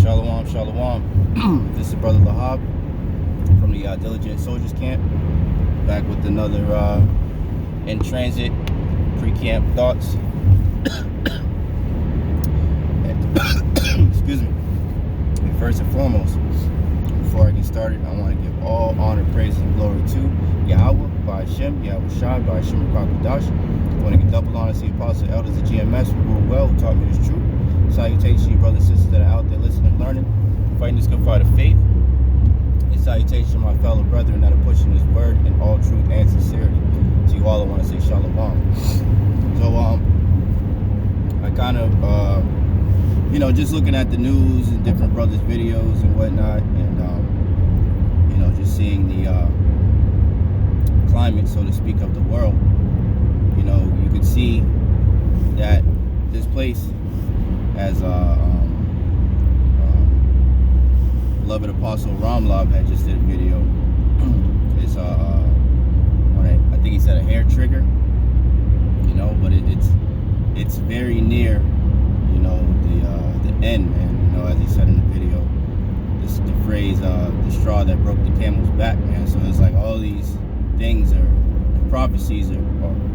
Shalom, shalom. This is Brother Lahab from the Diligent Soldiers Camp, back with another in transit pre-camp thoughts. Excuse me. And first and foremost, before I get started, I want to give all honor, praise, and glory to YAHAWAH, BAHASHAM, YAHAWASHI, BAHASHAM, I want to give double honor to the apostles, elders of GMS who rule well, who taught me this truth. Salutations to you brothers and sisters that are out there listening and learning, fighting this good fight of faith. And salutations to my fellow brethren that are pushing this word in all truth and sincerity. To you all, I want to say shalom. So, I kind of, you know, just looking at the news and different brothers' videos and whatnot, and, you know, just seeing the climate, so to speak, of the world. You know, you could see that this place, as beloved Apostle Ramlab had just did a video, it's I think he said a hair trigger, you know, but it's very near, you know, the end, man. You know, as he said in the video, this the phrase the straw that broke the camel's back, man. So it's like all these things prophecies are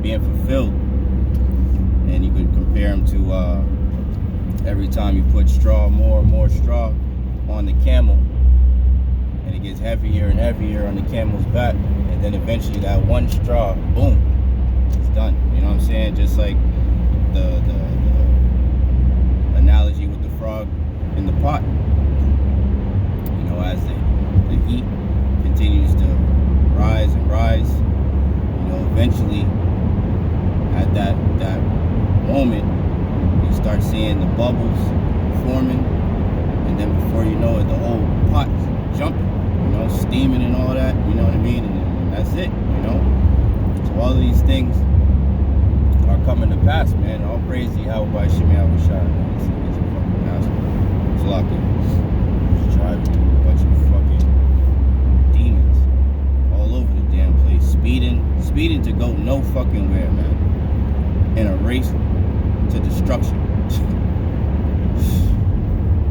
being fulfilled, and you could compare them to every time you put straw, more and more straw on the camel, and it gets heavier and heavier on the camel's back, and then eventually that one straw, boom, it's done. You know what I'm saying? Just like the analogy with the frog in the pot. You know, as the heat continues to rise and rise, you know, eventually at that moment you start seeing the bubbles forming, and then before you know it, the whole pot's jumping, you know, steaming and all that, you know what I mean? And that's it, you know. So all of these things are coming to pass, man. All praise to Yahweh, YAHAWASHI, man. This nigga's a fucking asshole. It's locked in. Just driving a bunch of fucking demons all over the damn place, speeding to go no fucking where, man, in a race to destruction.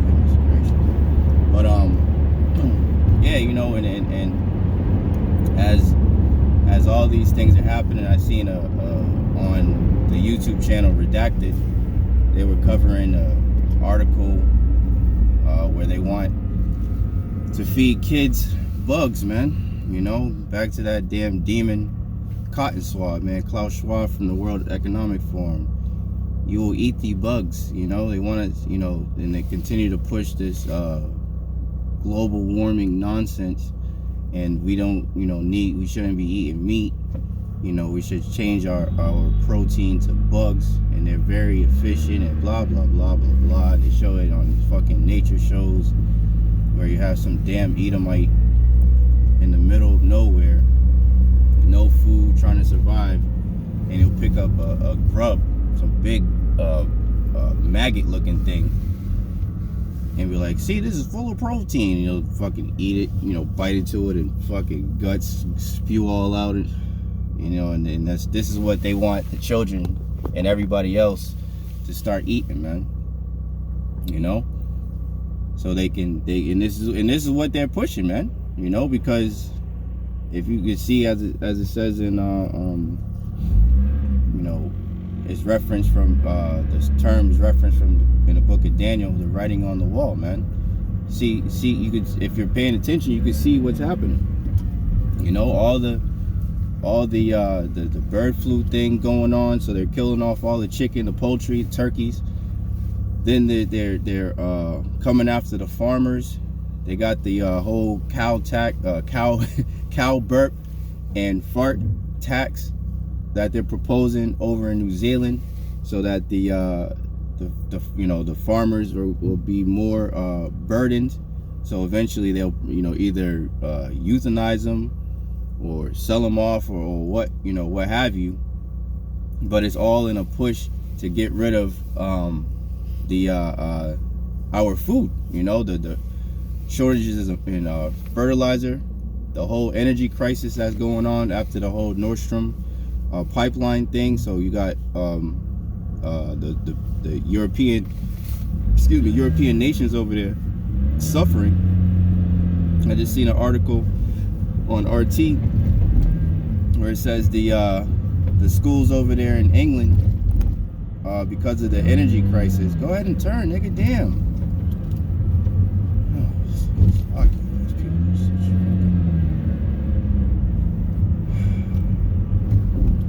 Goodness gracious. But yeah, you know, and as all these things are happening, I seen on the YouTube channel Redacted, they were covering an article where they want to feed kids bugs, man. You know, back to that damn demon cotton swab, man. Klaus Schwab from the World Economic Forum. You will eat the bugs, you know. They want to, you know, and they continue to push this global warming nonsense, and we don't, you know, we shouldn't be eating meat. You know, we should change our protein to bugs, and they're very efficient and blah blah blah blah blah. They show it on fucking nature shows where you have some damn Edomite in the middle of nowhere, no food, trying to survive, and he'll pick up a grub, some big maggot looking thing, and be like, see, this is full of protein, and he'll fucking eat it, you know, bite into it, and fucking guts spew all out, and you know, and this is what they want the children and everybody else to start eating, man. You know, so and this is what they're pushing, man. You know, because if you can see, as it says in you know, it's reference from this term is referenced from in the book of Daniel, the writing on the wall, man. See, you could, if you're paying attention, you can see what's happening. You know, all the bird flu thing going on, so they're killing off all the chicken, the poultry, the turkeys. Then they're coming after the farmers. They got the whole cow burp and fart tax that they're proposing over in New Zealand, so that the you know, the farmers will be more burdened. So eventually they'll, you know, either euthanize them or sell them off, or what, you know, what have you. But it's all in a push to get rid of our food. You know, the shortages in fertilizer, the whole energy crisis that's going on after the whole Nord Stream pipeline thing. So you got the European nations over there suffering. I just seen an article on RT where it says the schools over there in England, because of the energy crisis. Go ahead and turn, nigga. Damn. Oh, fuck.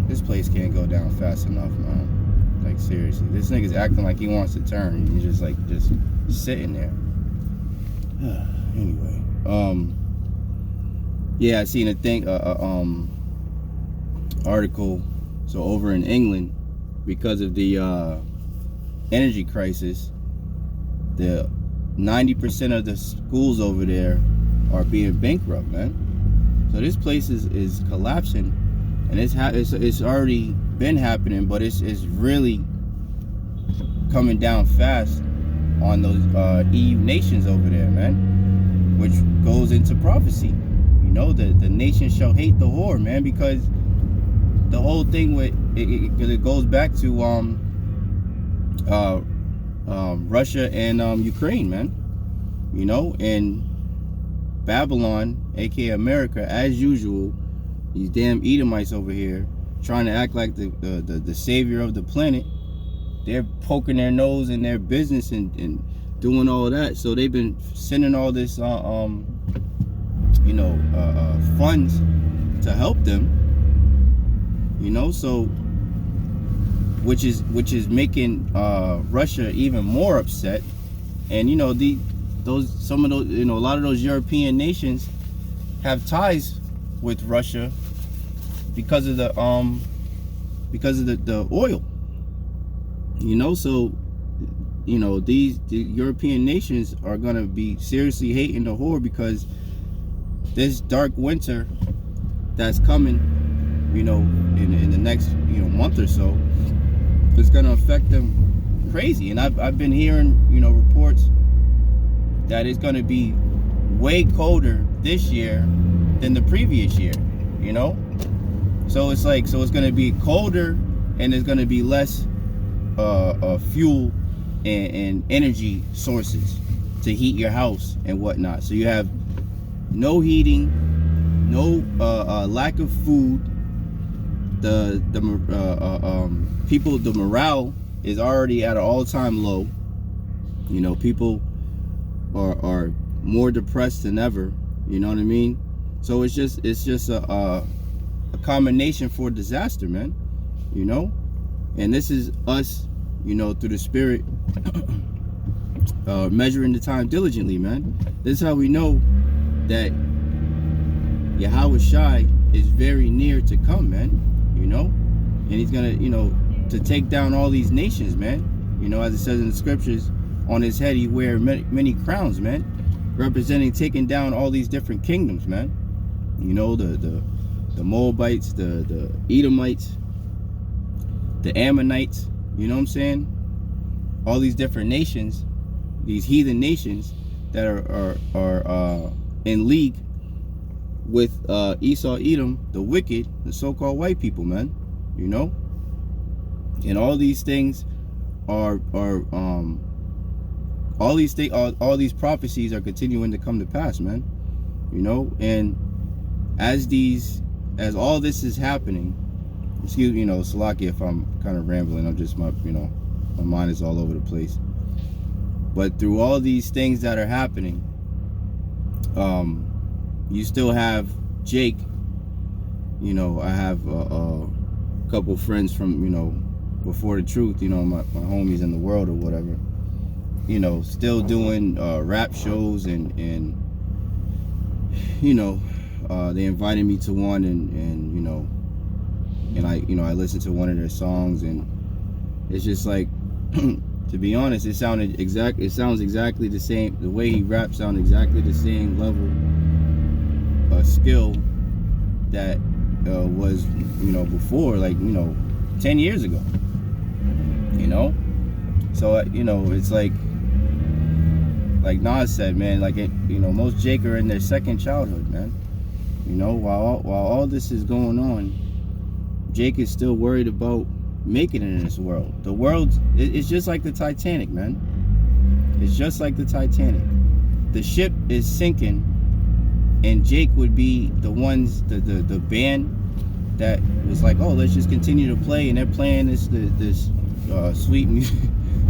This place can't go down fast enough, man. Like, seriously, this nigga's acting like he wants to turn, and he's just like sitting there. Anyway, yeah, I seen a thing, article. So over in England, because of the energy crisis, the 90% of the schools over there are being bankrupt, man. So this place is collapsing, and it's already been happening, but it's really coming down fast on those EU nations over there, man, which goes into prophecy. You know, the nation shall hate the whore, man, because the whole thing with it goes back to Russia and Ukraine, man. You know, and Babylon, aka America, as usual, these damn Edomites over here trying to act like the savior of the planet. They're poking their nose in their business and doing all that. So they've been sending all this funds to help them. You know, so which is making Russia even more upset. And you know, some of those, you know, a lot of those European nations have ties with Russia because of the oil. You know, so you know, the European nations are gonna be seriously hating the whore, because this dark winter that's coming, you know, in the next, you know, month or so, is gonna affect them crazy. And I've been hearing, you know, reports that it's gonna be way colder this year than the previous year, you know. So it's like, so it's gonna be colder, and there's gonna be less fuel and energy sources to heat your house and whatnot. So you have no heating, no lack of food. The people, the morale is already at an all-time low. You know, people are more depressed than ever. You know what I mean? So it's just a combination for disaster, man. You know, and this is us, you know, through the Spirit, measuring the time diligently, man. This is how we know that YAHAWASHI is very near to come, man. You know, and he's gonna, you know, to take down all these nations, man. You know, as it says in the scriptures, on his head he wear many crowns, man, representing taking down all these different kingdoms, man. You know, the Moabites, the Edomites, the Ammonites. You know what I'm saying? All these different nations, these heathen nations that are in league with Esau, Edom, the wicked, the so-called white people, man. You know, and all these things are all these prophecies are continuing to come to pass, man. You know, and as all this is happening, excuse me, you know, Salaki if I'm kind of rambling. I'm just, my mind is all over the place. But through all these things that are happening, you still have Jake. You know, I have a couple friends from, you know, Before the Truth, you know, my homies in the world or whatever, you know, still doing rap shows, and you know, they invited me to one, and you know, and I listened to one of their songs, and it's just like, to be honest, it sounds exactly the same. The way he raps sound exactly the same level of skill that was, you know, before, like, you know, 10 years ago, you know. So you know, it's like Nas said, man, like, it, you know, most Jake are in their second childhood, man. You know, while all this is going on, Jake is still worried about making it in this world. The world, it's just like the Titanic, man. It's just like the Titanic. the ship is sinking, and Jake would be the band that was like, oh, let's just continue to play, and they're playing this sweet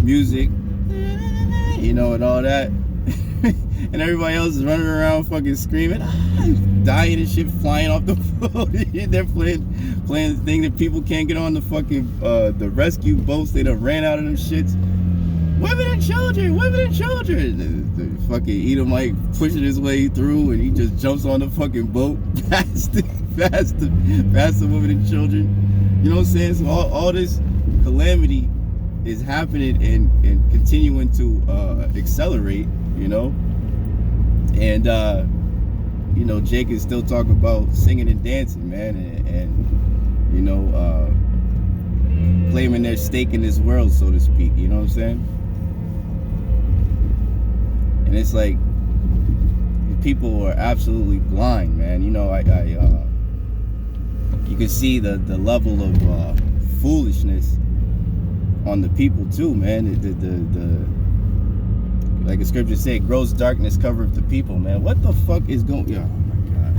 music, you know, and all that. And everybody else is running around fucking screaming, dying and shit, flying off the boat. They're playing the thing that people can't get on the fucking the rescue boats. They done ran out of them shits. Women and children, women and children. The fucking Edomite pushing his way through, and he just jumps on the fucking boat past the women and children. You know what I'm saying? So all this calamity is happening and continuing to accelerate, you know. And you know, Jake is still talking about singing and dancing, man, and you know, claiming their stake in this world, so to speak. You know what I'm saying? And it's like, people are absolutely blind, man. You know, you can see the level of foolishness on the people too, man. Like the scripture said, gross darkness covereth the people, man. What the fuck is going? Oh my god,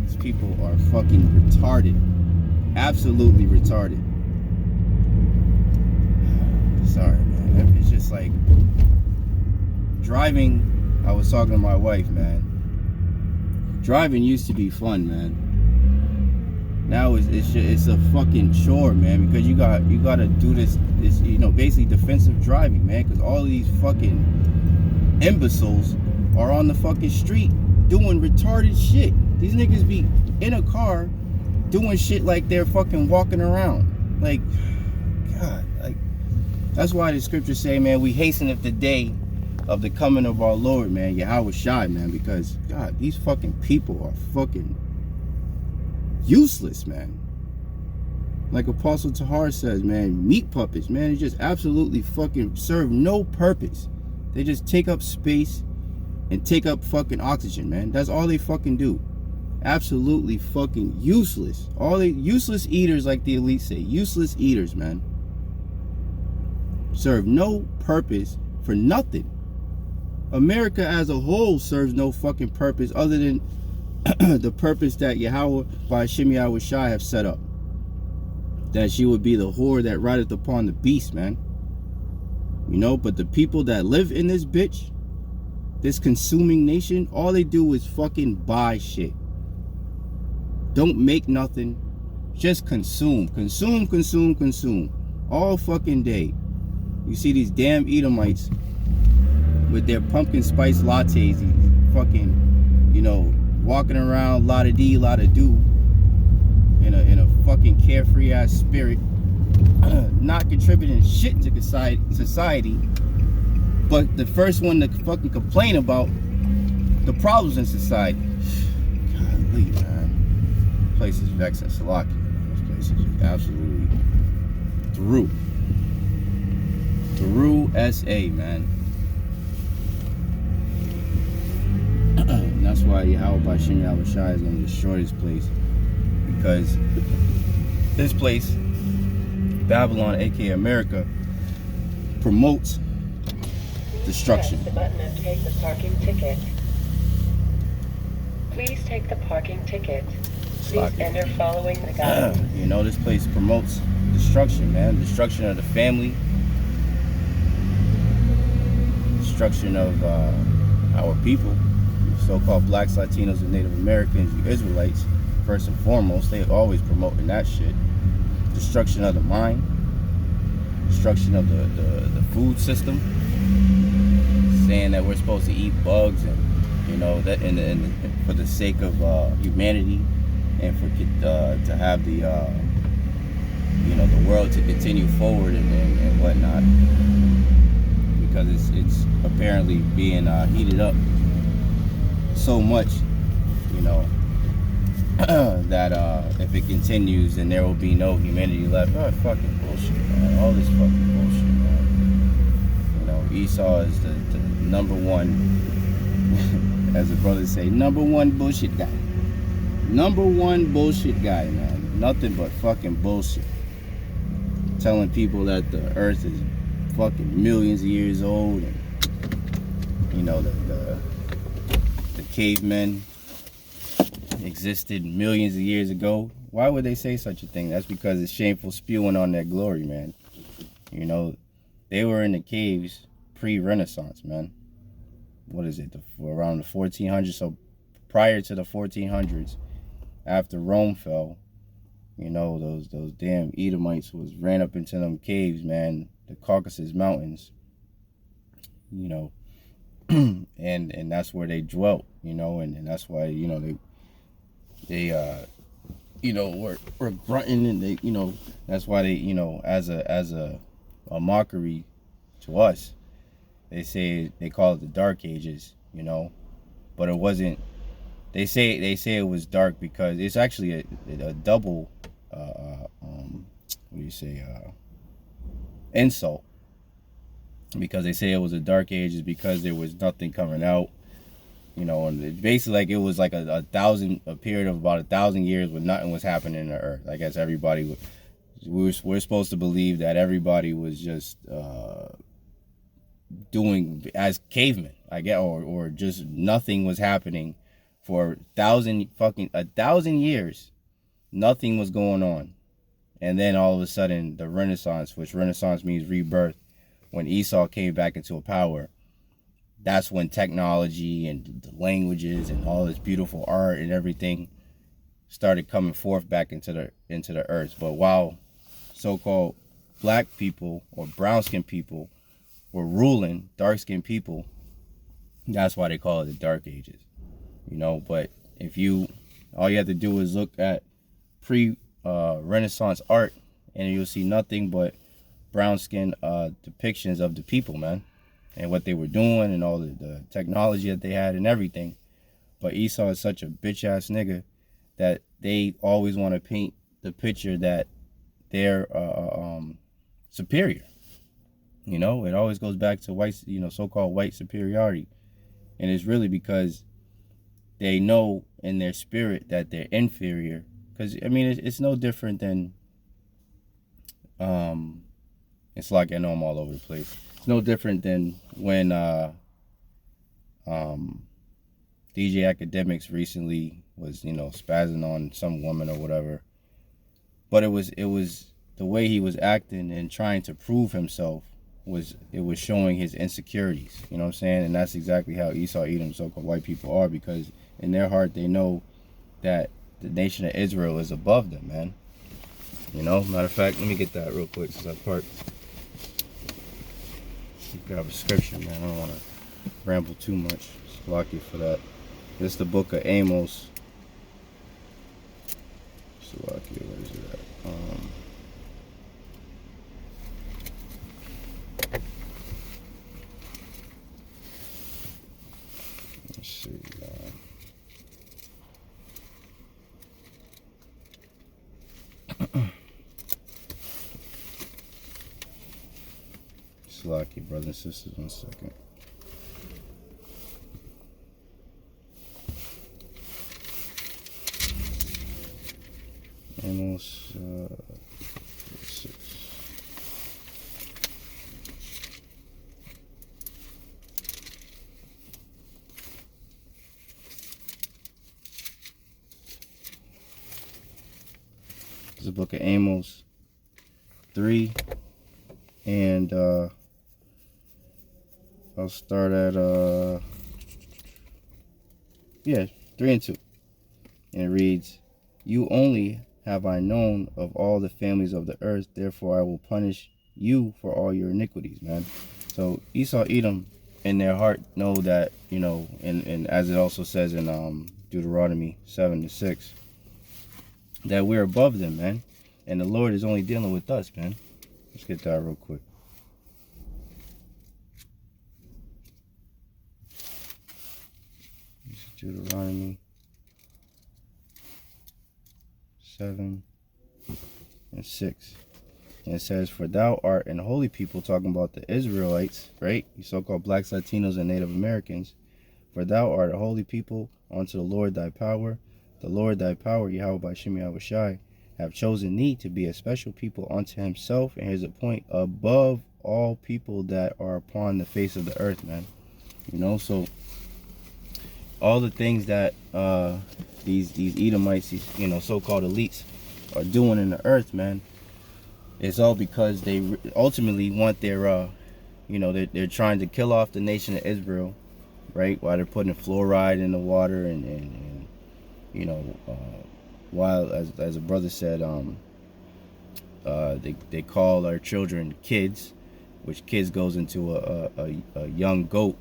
these people are fucking retarded, absolutely retarded. Sorry, man. It's just like driving. I was talking to my wife, man. Driving used to be fun, man. Now it's a fucking chore, man, because you gotta do this, you know, basically defensive driving, man, because all of these fucking imbeciles are on the fucking street doing retarded shit. These niggas be in a car doing shit like they're fucking walking around. Like, God, like, that's why the scriptures say, man, we hasten at the day of the coming of our Lord, man, YAHAWASHI, man, because, God, these fucking people are fucking useless, man. Like Apostle Tahar says, man, meat puppets, man. They just absolutely fucking serve no purpose. They just take up space and take up fucking oxygen, man. That's all they fucking do. Absolutely fucking useless. All they useless eaters, like the elite say. Useless eaters, man. Serve no purpose for nothing. America as a whole serves no fucking purpose other than the purpose that Yahweh by YAHAWASHI have set up. That she would be the whore that rideth upon the beast, man. You know, but the people that live in this bitch, this consuming nation, all they do is fucking buy shit. Don't make nothing. Just consume. Consume, consume, consume. All fucking day. You see these damn Edomites with their pumpkin spice lattes, these fucking, you know, walking around la-da-dee, la-da-doo in a fucking carefree ass spirit, not contributing shit to society, but the first one to fucking complain about the problems in society. Golly, man. This place is vexing Salaki. This place is absolutely through SA, man. And that's why Yahweh by YAHAWASHI is going to destroy this place, because this place, Babylon, aka America, promotes destruction. Press the button and take the parking ticket. Please take the parking ticket. Please enter following the guide. You know, this place promotes destruction, man. Destruction of the family. Destruction of our people. So-called blacks, Latinos, and Native Americans, you Israelites, first and foremost, they always promoting that shit. Destruction of the mind, destruction of the food system, saying that we're supposed to eat bugs, and you know that, and for the sake of humanity, and for to have the you know, the world to continue forward and whatnot, because it's apparently being heated up so much, you know, that if it continues, then there will be no humanity left. Oh, fucking bullshit, man. All this fucking bullshit, man. You know, Esau is the number one, as the brothers say, number one bullshit guy. Number one bullshit guy, man. Nothing but fucking bullshit. Telling people that the earth is fucking millions of years old, and you know, the cavemen existed millions of years ago. Why would they say such a thing? That's because it's shameful spewing on their glory, man. You know, they were in the caves pre-Renaissance, man. What is it? Around the 1400s. So prior to the 1400s, after Rome fell, you know, those damn Edomites ran up into them caves, man, the Caucasus Mountains, you know, and that's where they dwelt, you know, and that's why, you know, they you know, were grunting, and they, you know, that's why they, you know, as a mockery to us, they call it the Dark Ages, you know, but it wasn't. They say it was dark because it's actually a double what do you say, insult, because they say it was a dark ages because there was nothing coming out, you know, and it's basically like it was like a period of about 1,000 years when nothing was happening in the earth. I guess everybody we're supposed to believe that everybody was just doing as cavemen, I guess, or just nothing was happening for 1,000 years. Nothing was going on. And then all of a sudden the Renaissance, which Renaissance means rebirth, when Esau came back into power, that's when technology and the languages and all this beautiful art and everything started coming forth back into the earth. But while so-called black people or brown-skinned people were ruling dark-skinned people, that's why they call it the Dark Ages, you know. But if all you have to do is look at pre-Renaissance art, and you'll see nothing but brown-skinned depictions of the people, man, and what they were doing and all the technology that they had and everything. But Esau is such a bitch-ass nigga that they always want to paint the picture that they're superior. You know, it always goes back to white, you know, so-called white superiority. And it's really because they know in their spirit that they're inferior. Because, I mean, it's no different than, it's like, I know I'm all over the place. It's no different than when DJ Academics recently was, you know, spazzing on some woman or whatever. But it was the way he was acting and trying to prove himself was showing his insecurities, you know what I'm saying? And that's exactly how Esau, Edom, so-called white people are, because in their heart they know that the nation of Israel is above them, man. You know, matter of fact, let me get that real quick since I parked. Grab a scripture, man. I don't want to ramble too much. Just block you for that. This is the book of Amos. Where is it at? Let's see. Slocky, brothers and sisters, 1 second. Amos 6. This is the book of Amos 3, and I'll start at 3 and 2, and it reads, "You only have I known of all the families of the earth, therefore I will punish you for all your iniquities," man. So Esau, Edom, in their heart know that, you know, and as it also says in Deuteronomy 7:6, that we're above them, man, and the Lord is only dealing with us, man. Let's get that real quick. This is Deuteronomy 7:6, and it says, "For thou art an holy people," talking about the Israelites, right? You so-called blacks, Latinos, and Native Americans. "For thou art a holy people unto the Lord thy power. The Lord thy power, YAHAWASHI, have chosen thee to be a special people unto himself, and his appoint above all people that are upon the face of the earth," man. You know, so all the things that these Edomites, these, you know, so-called elites are doing in the earth, man, it's all because they ultimately want their you know, they're trying to kill off the nation of Israel, right? While they're putting fluoride in the water and you know, while as a brother said, they call our children kids, which kids goes into a young goat,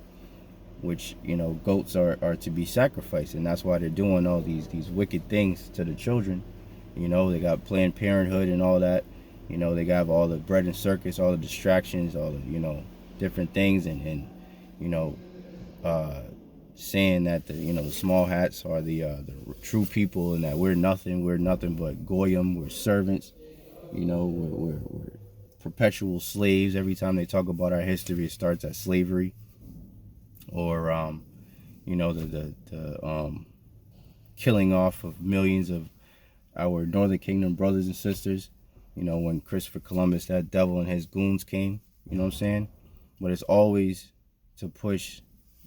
which, you know, goats are to be sacrificed, and that's why they're doing all these wicked things to the children. You know, they got Planned Parenthood and all that. You know, they got all the bread and circus, all the distractions, all the, you know, different things, and you know, saying that the, you know, the small hats are the true people, and that we're nothing but goyim, we're servants. You know, we're perpetual slaves. Every time they talk about our history, it starts at slavery, or you know, the killing off of millions of our Northern Kingdom brothers and sisters. You know, when Christopher Columbus, that devil and his goons came. You know what I'm saying? But it's always to push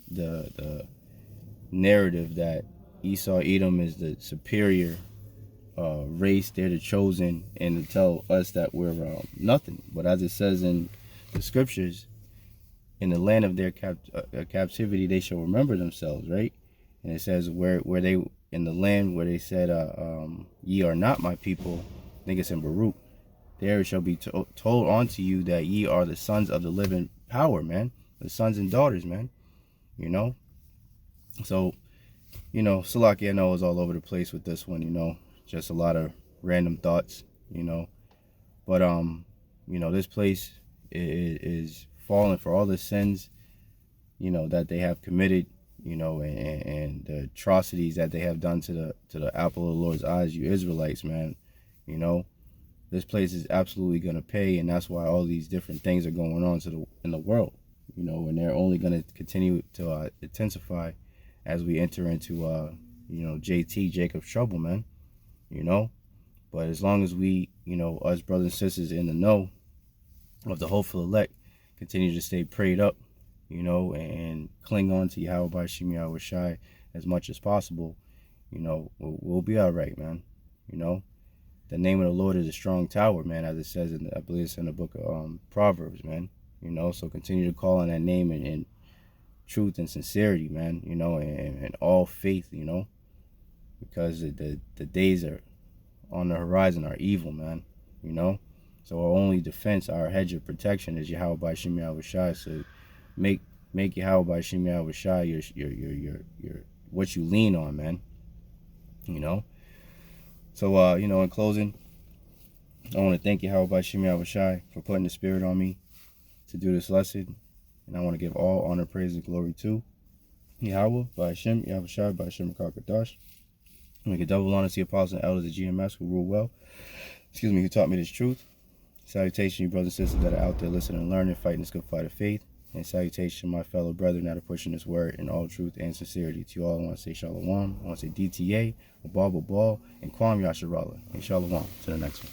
the narrative that Esau, Edom is the superior race, they're the chosen, and to tell us that we're nothing. But as it says in the scriptures, in the land of their captivity, they shall remember themselves, right? And it says where they, in the land where they said, ye are not my people, I think it's in Baruch, there shall be told unto you that ye are the sons of the living power, man, the sons and daughters, man. You know, so, you know, Salaki, I know, is all over the place with this one, you know, just a lot of random thoughts, you know, but you know, this place is fallen for all the sins, you know, that they have committed, you know, and the atrocities that they have done to the apple of the Lord's eyes, you Israelites, man. You know, this place is absolutely going to pay, and that's why all these different things are going on in the world, you know, and they're only going to continue to intensify as we enter into you know, Jacob's trouble, man. You know, but as long as we, you know, us brothers and sisters in the know of the hopeful elect, continue to stay prayed up, you know, and cling on to YAHAWASHI as much as possible, you know, we'll be all right, man. You know, the name of the Lord is a strong tower, man, as it says in I believe it's in the book of Proverbs, man. You know, so continue to call on that name in truth and sincerity, man, you know, and all faith, you know, because the days are on the horizon are evil, man, you know. So our only defense, our hedge of protection, is YAHAWASHI. So make YAHAWASHI your what you lean on, man. You know. So you know, in closing, I want to thank YAHAWASHI for putting the spirit on me to do this lesson, and I want to give all honor, praise, and glory to Yahweh, BAHASHAM, YAHAWASHI, BAHASHAM Rakakadash. Make a double honor to the apostles and elders of GMS who rule well. Excuse me, who taught me this truth. Salutation, you brothers and sisters that are out there listening and learning, fighting this good fight of faith. And salutation, my fellow brethren that are pushing this word in all truth and sincerity. To you all, I want to say shalom. I want to say DTA, Babal, and Kwam Yasharallah. And shalom. To the next one.